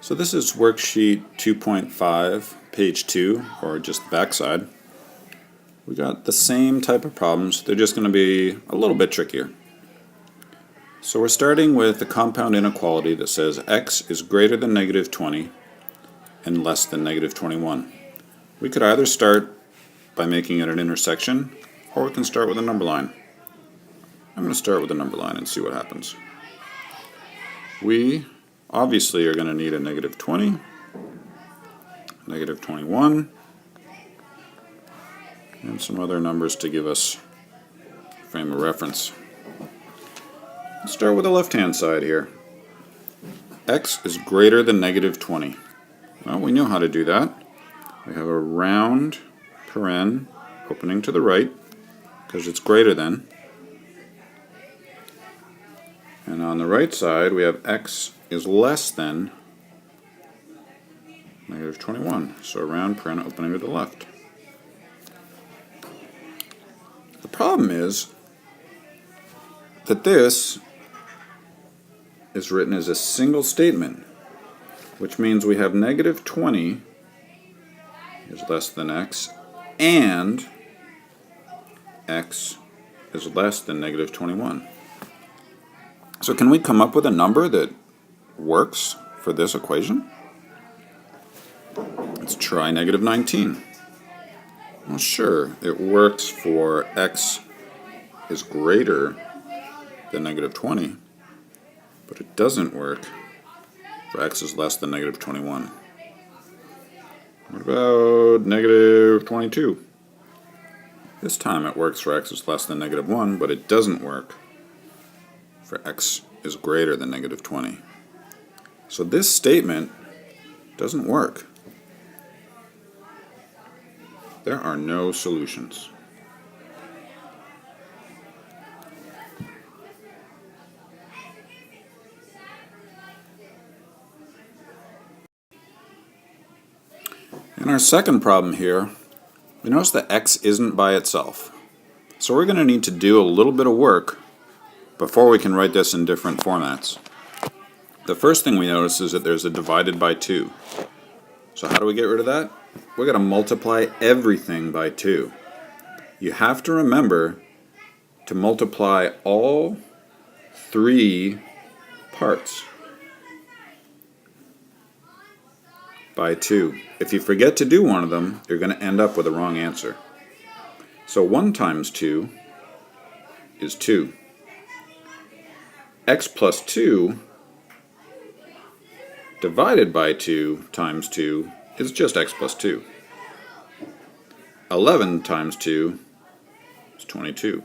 So this is worksheet 2.5, page 2, or just the backside. We got the same type of problems, they're just going to be a little bit trickier. So we're starting with the compound inequality that says x is greater than negative 20 and less than negative 21. We could either start by making it an intersection, or we can start with a number line. I'm going to start with a number line and see what happens. We obviously are going to need a negative 20, negative 21, and some other numbers to give us a frame of reference. Let's start with the left-hand side here. X is greater than negative 20. Well, we know how to do that. We have a round paren opening to the right, because it's greater than. And on the right side, we have x is less than negative 21. So a round paren opening to the left. The problem is that this is written as a single statement, which means we have negative 20 is less than x, and x is less than negative 21. So can we come up with a number that works for this equation? Let's try negative 19. Well, sure, it works for x is greater than negative 20, but it doesn't work for x is less than negative 21. What about negative 22? This time it works for x is less than negative 1, but it doesn't work for x is greater than negative 20. So this statement doesn't work. There are no solutions. In our second problem here, we notice that x isn't by itself. So we're going to need to do a little bit of work before we can write this in different formats. The first thing we notice is that there's a divided by 2. So how do we get rid of that? We're going to multiply everything by 2. You have to remember to multiply all 3 parts by 2. If you forget to do one of them, you're going to end up with a wrong answer. So 1 times 2 is 2. X plus 2 divided by 2 times 2 is just x plus 2. 11 times 2 is 22.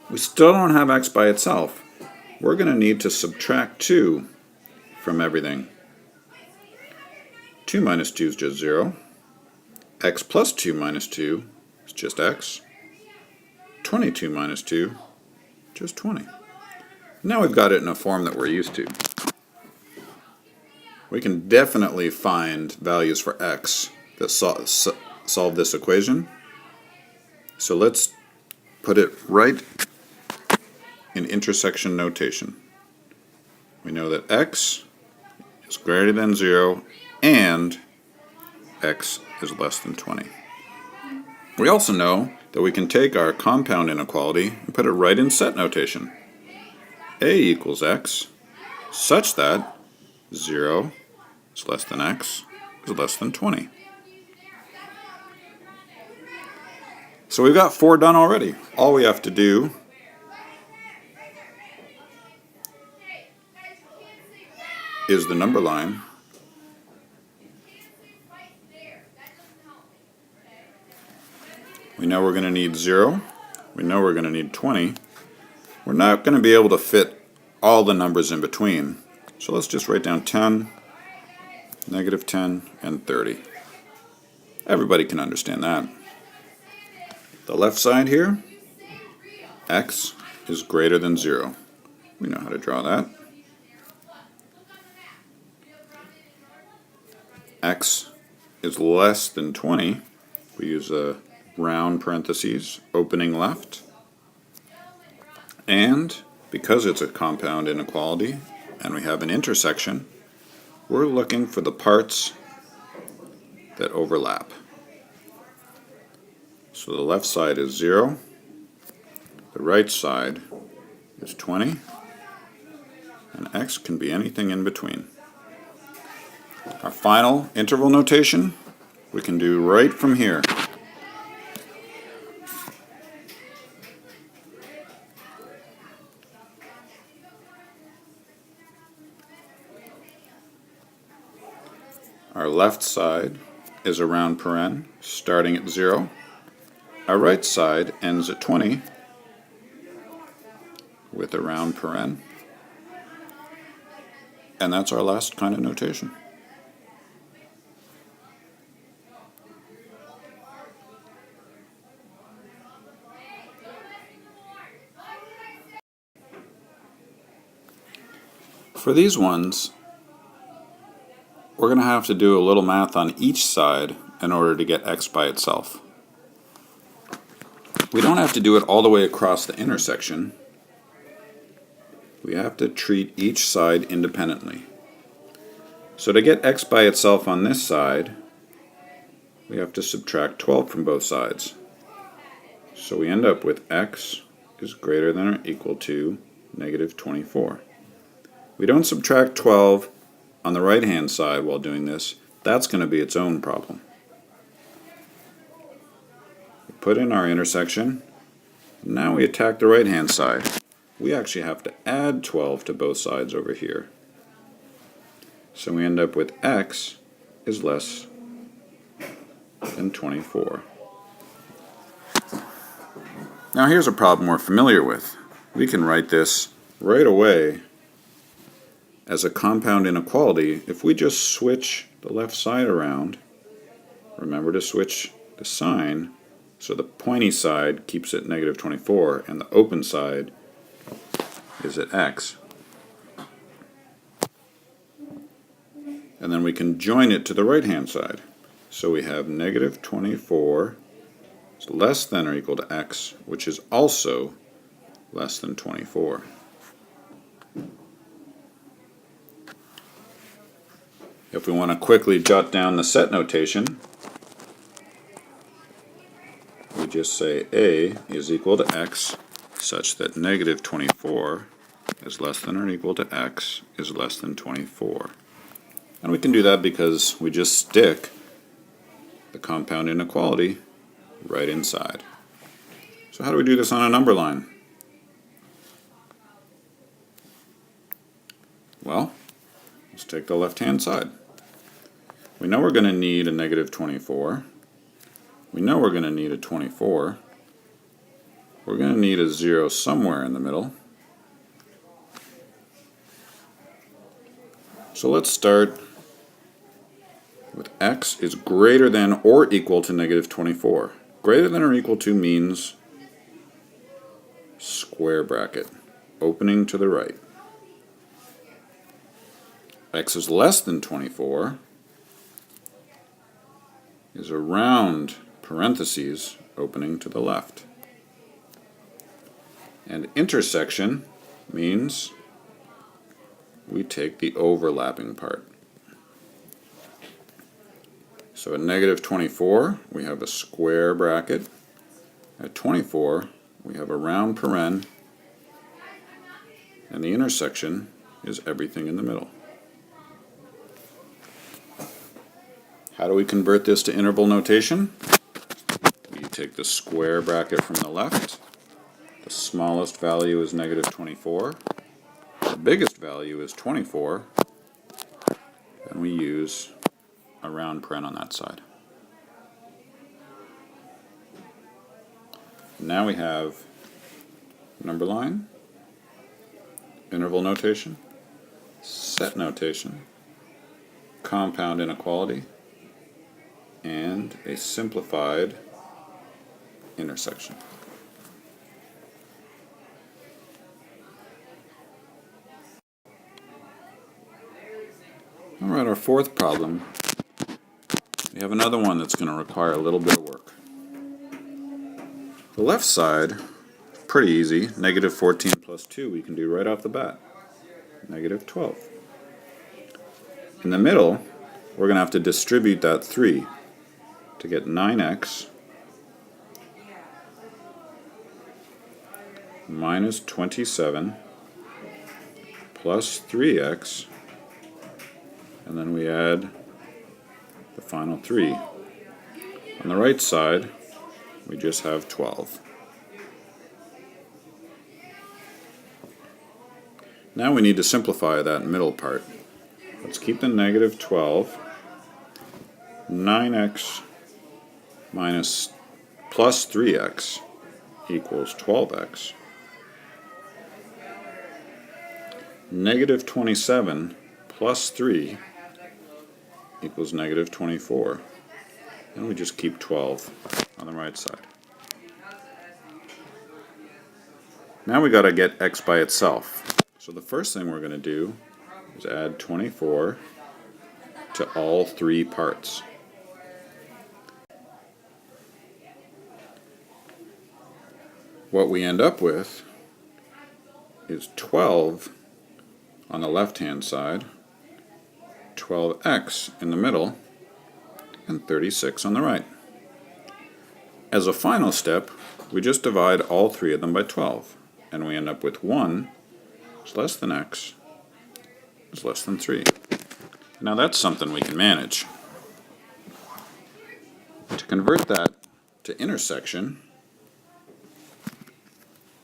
We still don't have x by itself. We're going to need to subtract 2 from everything. 2 minus 2 is just 0. X plus 2 minus 2 is just x. 22 minus 2, just 20. Now we've got it in a form that we're used to. We can definitely find values for x that solve this equation. So let's put it right in intersection notation. We know that x is greater than 0 and x is less than 20. We also know that we can take our compound inequality and put it right in set notation. A equals x such that 0 is less than x is less than 20. So we've got 4 done already. All we have to do is the number line. We know we're going to need 0. We know we're going to need 20. We're not going to be able to fit all the numbers in between. So let's just write down 10, negative 10, and 30. Everybody can understand that. The left side here, x is greater than 0. We know how to draw that. X is less than 20. We use a round parentheses, opening left. And because it's a compound inequality and we have an intersection, we're looking for the parts that overlap. So the left side is 0, the right side is 20, and x can be anything in between. Our final interval notation we can do right from here. Our left side is a round paren starting at 0. Our right side ends at 20 with a round paren. And that's our last kind of notation. For these ones, we're going to have to do a little math on each side in order to get x by itself. We don't have to do it all the way across the intersection. We have to treat each side independently. So to get x by itself on this side, we have to subtract 12 from both sides. So we end up with x is greater than or equal to negative 24. We don't subtract 12 on the right hand side while doing this. That's going to be its own problem. We put in our intersection. Now we attack the right hand side. We actually have to add 12 to both sides over here. So we end up with x is less than 24. Now here's a problem we're familiar with. We can write this right away as a compound inequality if we just switch the left side around. Remember to switch the sign so the pointy side keeps at negative 24 and the open side is at x. And then we can join it to the right hand side. So we have negative 24 is less than or equal to x, which is also less than 24. If we want to quickly jot down the set notation, we just say a is equal to x such that negative 24 is less than or equal to x is less than 24. And we can do that because we just stick the compound inequality right inside. So how do we do this on a number line? Well, let's take the left-hand side. We know we're going to need a negative 24. We know we're going to need a 24. We're going to need a 0 somewhere in the middle. So let's start with x is greater than or equal to negative 24. Greater than or equal to means square bracket, opening to the right. X is less than 24 is a round parentheses opening to the left. And intersection means we take the overlapping part. So at negative 24 we have a square bracket. At 24 we have a round paren, and the intersection is everything in the middle. How do we convert this to interval notation? We take the square bracket from the left. The smallest value is negative 24. The biggest value is 24. And we use a round paren on that side. Now we have number line, interval notation, set notation, compound inequality, and a simplified intersection. Alright, our fourth problem. We have another one that's going to require a little bit of work. The left side, pretty easy. Negative 14 plus 2 we can do right off the bat. Negative 12. In the middle, we're going to have to distribute that 3 to get 9x minus 27 plus 3x, and then we add the final 3. On the right side, we just have 12. Now we need to simplify that middle part. Let's keep the negative 12. 9x minus plus 3x equals 12x. Negative 27 plus 3 equals negative 24. And we just keep 12 on the right side. Now we got to get x by itself. So the first thing we're going to do is add 24 to all 3 parts. What we end up with is 12 on the left-hand side, 12x in the middle, and 36 on the right. As a final step, we just divide all 3 of them by 12, and we end up with 1 is less than x is less than 3. Now that's something we can manage. To convert that to intersection,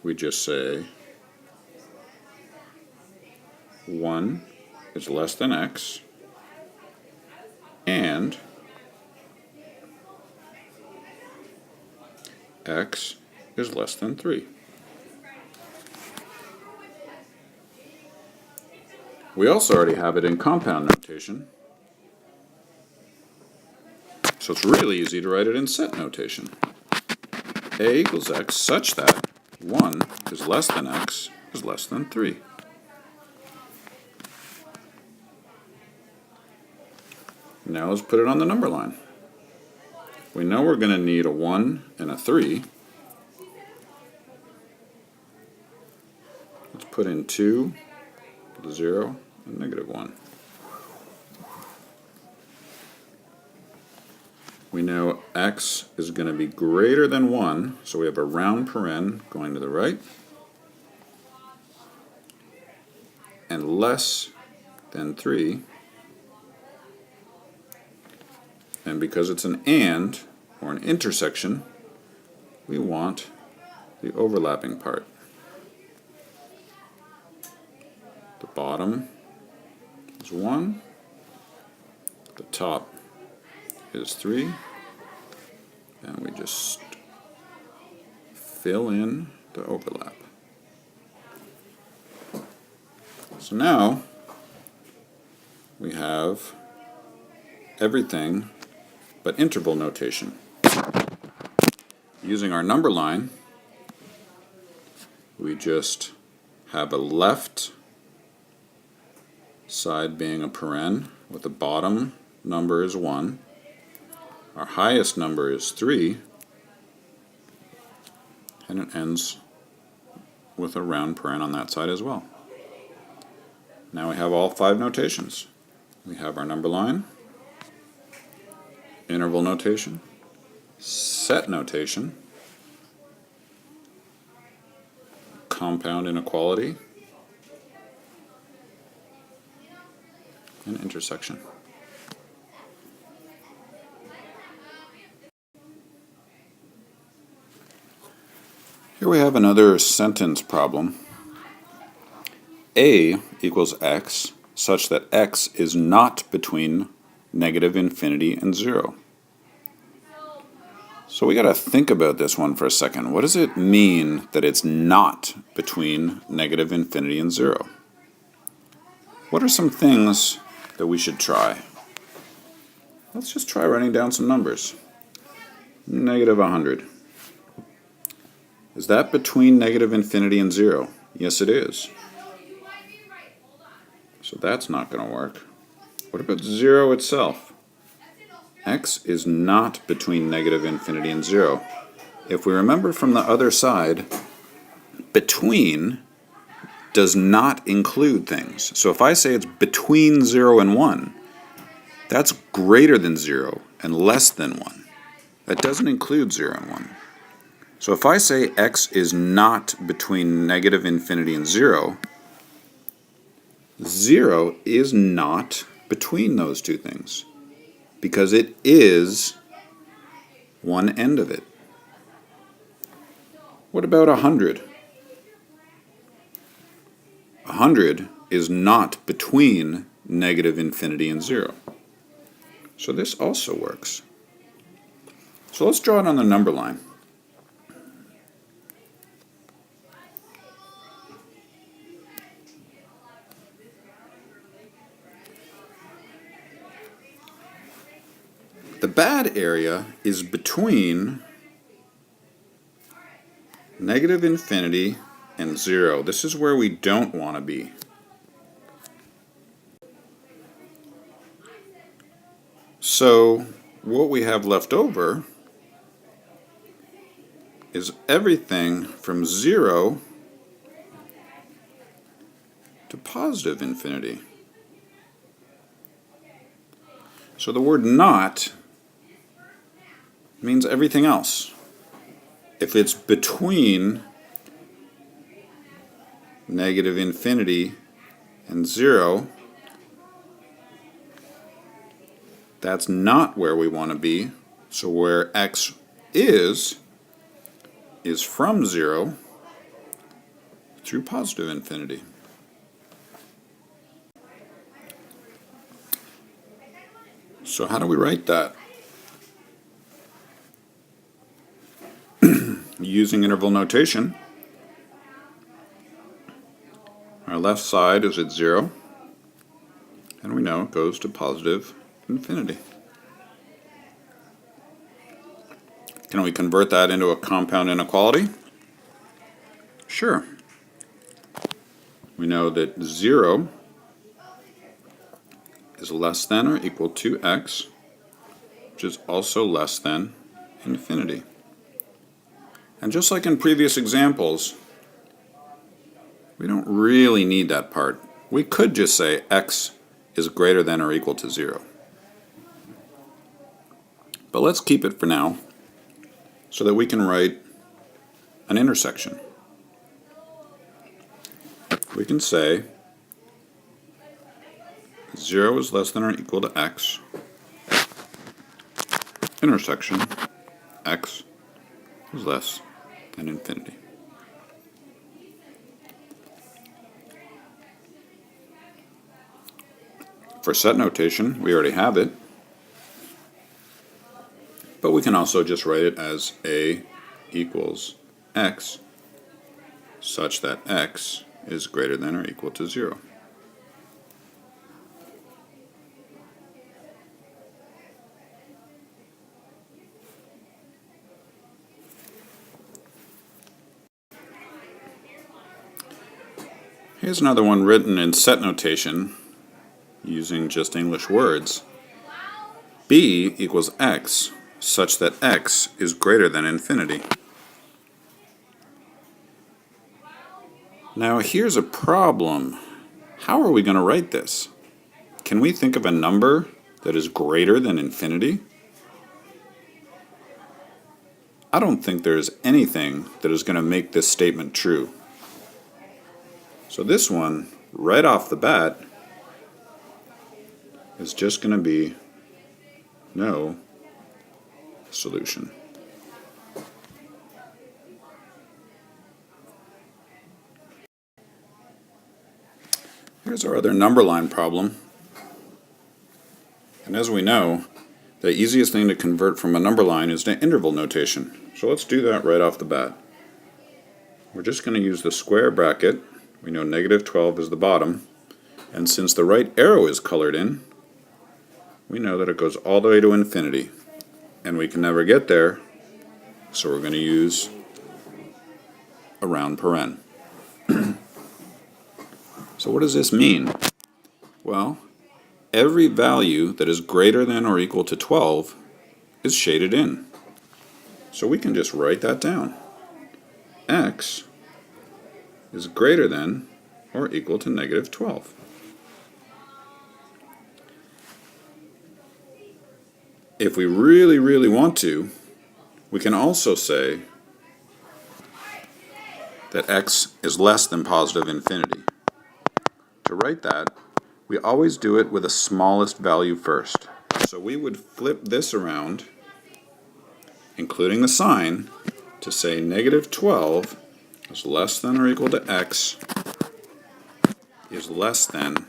we just say 1 is less than x and x is less than 3. We also already have it in compound notation, so it's really easy to write it in set notation. A equals x such that 1 is less than x is less than 3. Now let's put it on the number line. We know we're going to need a 1 and a 3. Let's put in 2, 0, and negative 1. We know x is going to be greater than 1, so we have a round paren going to the right, and less than 3. And because it's an and, or an intersection, we want the overlapping part. The bottom is 1, the top is 3, and we just fill in the overlap. So now we have everything but interval notation. Using our number line, we just have a left side being a paren with the bottom number is 1. Our highest number is 3, and it ends with a round paren on that side as well. Now we have all 5 notations. We have our number line, interval notation, set notation, compound inequality, and intersection. Here we have another sentence problem. A equals x such that x is not between negative infinity and 0. So we got to think about this one for a second. What does it mean that it's not between negative infinity and 0? What are some things that we should try? Let's just try writing down some numbers. Negative 100. Is that between negative infinity and 0? Yes, it is. So that's not going to work. What about 0 itself? X is not between negative infinity and 0. If we remember from the other side, between does not include things. So if I say it's between 0 and 1, That's greater than 0 and less than 1. That doesn't include 0 and 1. So if I say x is not between negative infinity and 0, 0 is not between those two things because it is one end of it. What about 100? 100 is not between negative infinity and 0. So this also works. So let's draw it on the number line. The bad area is between negative infinity and 0. This is where we don't want to be. So what we have left over is everything from 0 to positive infinity. So the word not means everything else. If it's between negative infinity and 0, that's not where we want to be. So where x is from 0 through positive infinity. So how do we write that? Using interval notation, our left side is at 0, and we know it goes to positive infinity. Can we convert that into a compound inequality? Sure. We know that 0 is less than or equal to x, which is also less than infinity. And just like in previous examples, we don't really need that part. We could just say x is greater than or equal to 0. But let's keep it for now so that we can write an intersection. We can say 0 is less than or equal to x, intersection x is less than infinity. For set notation, we already have it, but we can also just write it as a equals x such that x is greater than or equal to 0. Here's another one written in set notation using just English words. B equals x such that x is greater than infinity. Now here's a problem. How are we going to write this? Can we think of a number that is greater than infinity? I don't think there's anything that is going to make this statement true. So this one, right off the bat, is just going to be no solution. Here's our other number line problem. And as we know, the easiest thing to convert from a number line is to interval notation. So let's do that right off the bat. We're just going to use the square bracket. We know negative 12 is the bottom. And since the right arrow is colored in, we know that it goes all the way to infinity. And we can never get there, so we're going to use a round paren. So what does this mean? Well, every value that is greater than or equal to 12 is shaded in. So we can just write that down. X is greater than or equal to negative 12. if we really, really want to, we can also say that x is less than positive infinity. To write that, we always do it with the smallest value first. So we would flip this around, including the sign, to say negative 12 is less than or equal to x is less than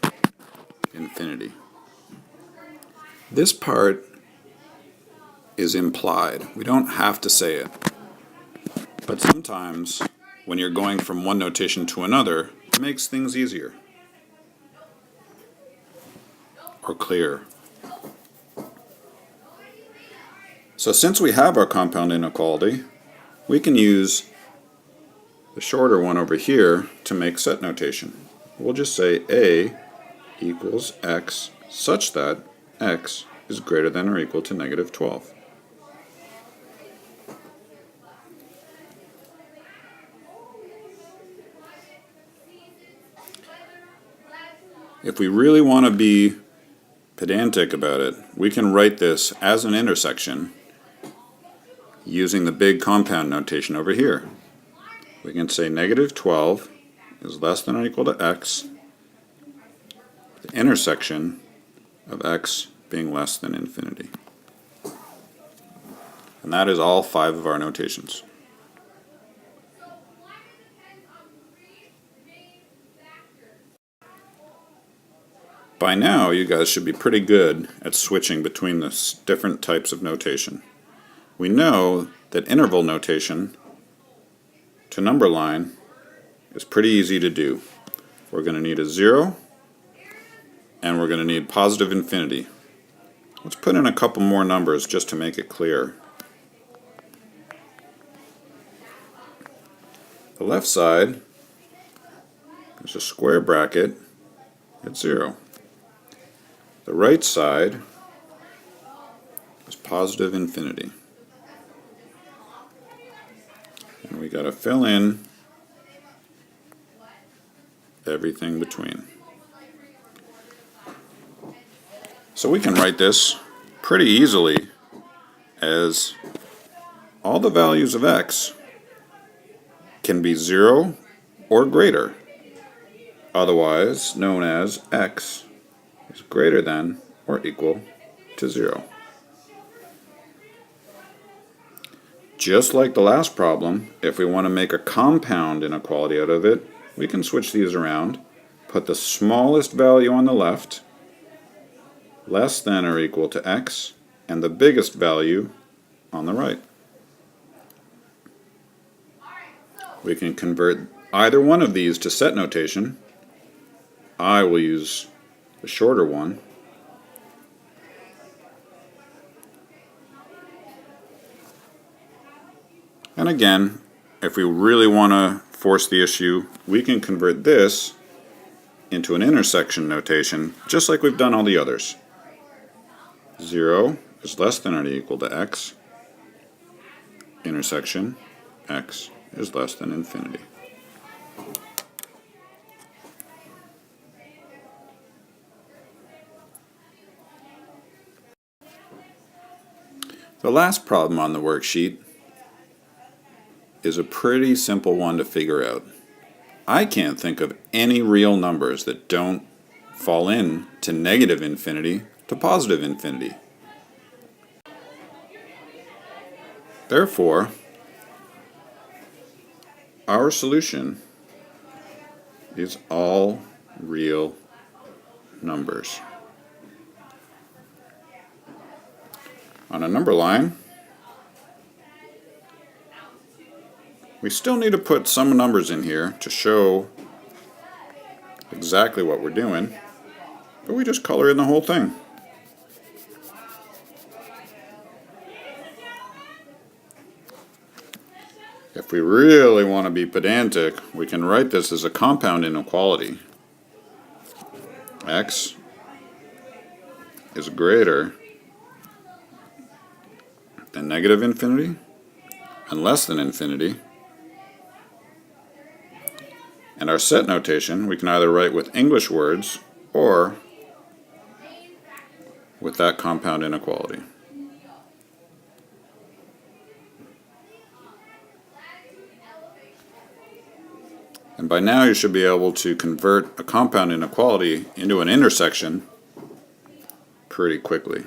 infinity. This part is implied. We don't have to say it. But sometimes, when you're going from one notation to another, it makes things easier or clearer. So since we have our compound inequality, we can use the shorter one over here to make set notation. We'll just say a equals x such that x is greater than or equal to negative 12. If we really want to be pedantic about it, we can write this as an intersection using the big compound notation over here. We can say negative 12 is less than or equal to x, the intersection of x being less than infinity. And that is all 5 of our notations. By now, you guys should be pretty good at switching between the different types of notation. We know that interval notation to number line is pretty easy to do. We're going to need a 0, and we're going to need positive infinity. Let's put in a couple more numbers just to make it clear. The left side is a square bracket at 0. The right side is positive infinity. And we got to fill in everything between. So we can write this pretty easily as all the values of x can be 0 or greater, otherwise known as x is greater than or equal to 0. Just like the last problem, if we want to make a compound inequality out of it, we can switch these around, put the smallest value on the left, less than or equal to x, and the biggest value on the right. We can convert either one of these to set notation. I will use the shorter one. And again, if we really want to force the issue, we can convert this into an intersection notation, just like we've done all the others. 0 is less than or equal to x, intersection x is less than infinity. The last problem on the worksheet is a pretty simple one to figure out. I can't think of any real numbers that don't fall in to negative infinity to positive infinity. Therefore, our solution is all real numbers. On a number line, we still need to put some numbers in here to show exactly what we're doing, but we just color in the whole thing. If we really want to be pedantic, we can write this as a compound inequality. X is greater than negative infinity and less than infinity. And our set notation, we can either write with English words or with that compound inequality. And by now you should be able to convert a compound inequality into an intersection pretty quickly.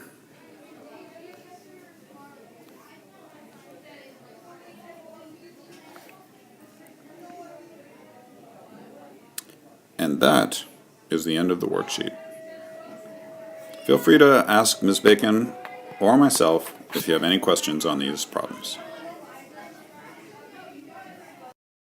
And that is the end of the worksheet. Feel free to ask Ms. Bacon or myself if you have any questions on these problems.